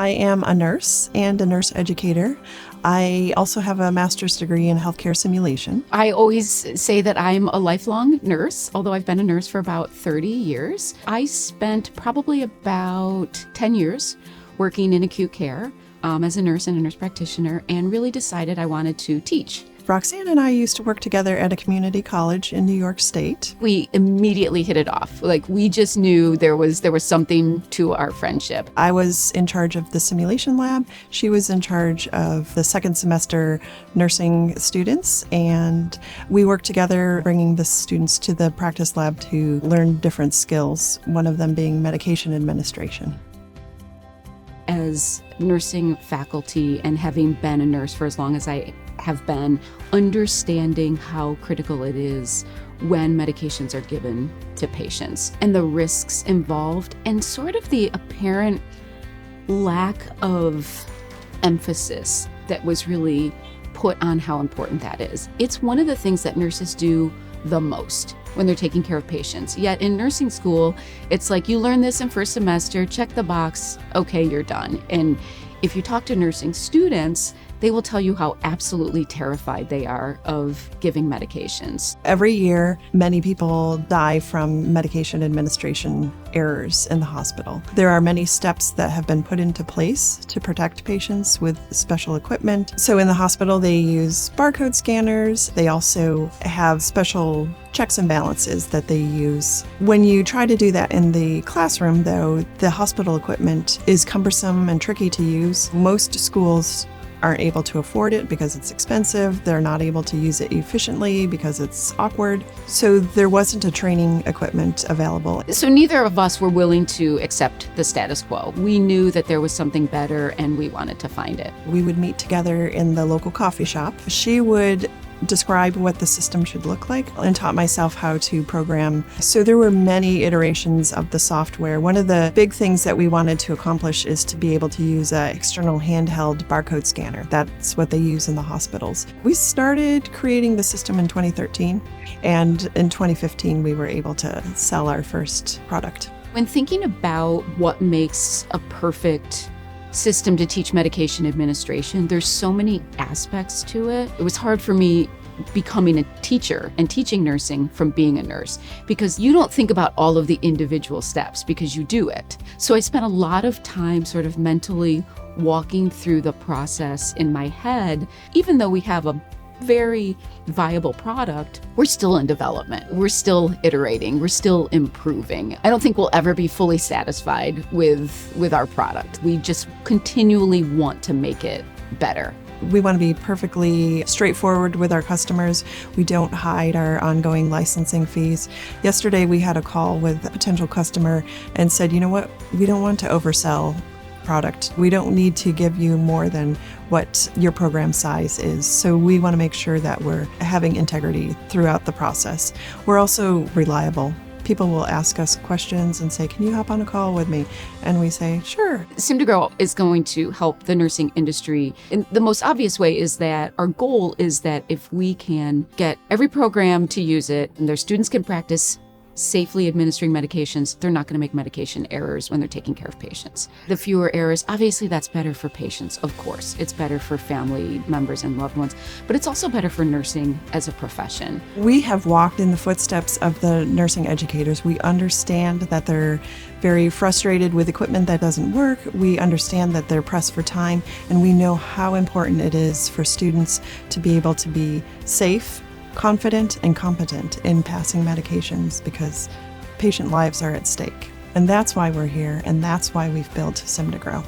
I am a nurse and a nurse educator. I also have a master's degree in healthcare simulation. I always say that I'm a lifelong nurse, although I've been a nurse for about 30 years. I spent probably about 10 years working in acute care as a nurse and a nurse practitioner, and really decided I wanted to teach. Roxanne and I used to work together at a community college in New York State. We immediately hit it off. We just knew there was something to our friendship. I was in charge of the simulation lab. She was in charge of the second semester nursing students, and we worked together bringing the students to the practice lab to learn different skills, one of them being medication administration. As nursing faculty and having been a nurse for as long as I have been, understanding how critical it is when medications are given to patients and the risks involved, and sort of the apparent lack of emphasis that was really put on how important that is. It's one of the things that nurses do the most when they're taking care of patients. Yet in nursing school, it's like you learn this in first semester, check the box, okay, you're done. And if you talk to nursing students, they will tell you how absolutely terrified they are of giving medications. Every year, many people die from medication administration errors in the hospital. There are many steps that have been put into place to protect patients with special equipment. So in the hospital, they use barcode scanners. They also have special checks and balances that they use. When you try to do that in the classroom, though, the hospital equipment is cumbersome and tricky to use. Most schools aren't able to afford it because it's expensive. They're not able to use it efficiently because it's awkward. So there wasn't a training equipment available. So neither of us were willing to accept the status quo. We knew that there was something better and we wanted to find it. We would meet together in the local coffee shop. She would describe what the system should look like and taught myself how to program. So there were many iterations of the software. One of the big things that we wanted to accomplish is to be able to use an external handheld barcode scanner. That's what they use in the hospitals. We started creating the system in 2013, and in 2015 we were able to sell our first product. When thinking about what makes a perfect system to teach medication administration, there's so many aspects to it. It was hard for me becoming a teacher and teaching nursing from being a nurse, because you don't think about all of the individual steps because you do it. So I spent a lot of time sort of mentally walking through the process in my head. Even though we have a very viable product, we're still in development. We're still iterating. We're still improving. I don't think we'll ever be fully satisfied with our product. We just continually want to make it better. We want to be perfectly straightforward with our customers. We don't hide our ongoing licensing fees. Yesterday, we had a call with a potential customer and said, you know what, we don't want to oversell product. We don't need to give you more than what your program size is. So we want to make sure that we're having integrity throughout the process. We're also reliable. People will ask us questions and say, can you hop on a call with me? And we say, sure. Sim2Grow is going to help the nursing industry. And the most obvious way is that our goal is that if we can get every program to use it and their students can practice safely administering medications, they're not going to make medication errors when they're taking care of patients. The fewer errors, obviously that's better for patients, of course. It's better for family members and loved ones, but it's also better for nursing as a profession. We have walked in the footsteps of the nursing educators. We understand that they're very frustrated with equipment that doesn't work. We understand that they're pressed for time, and we know how important it is for students to be able to be safe, confident, and competent in passing medications, because patient lives are at stake. And that's why we're here, and that's why we've built Sim2Grow.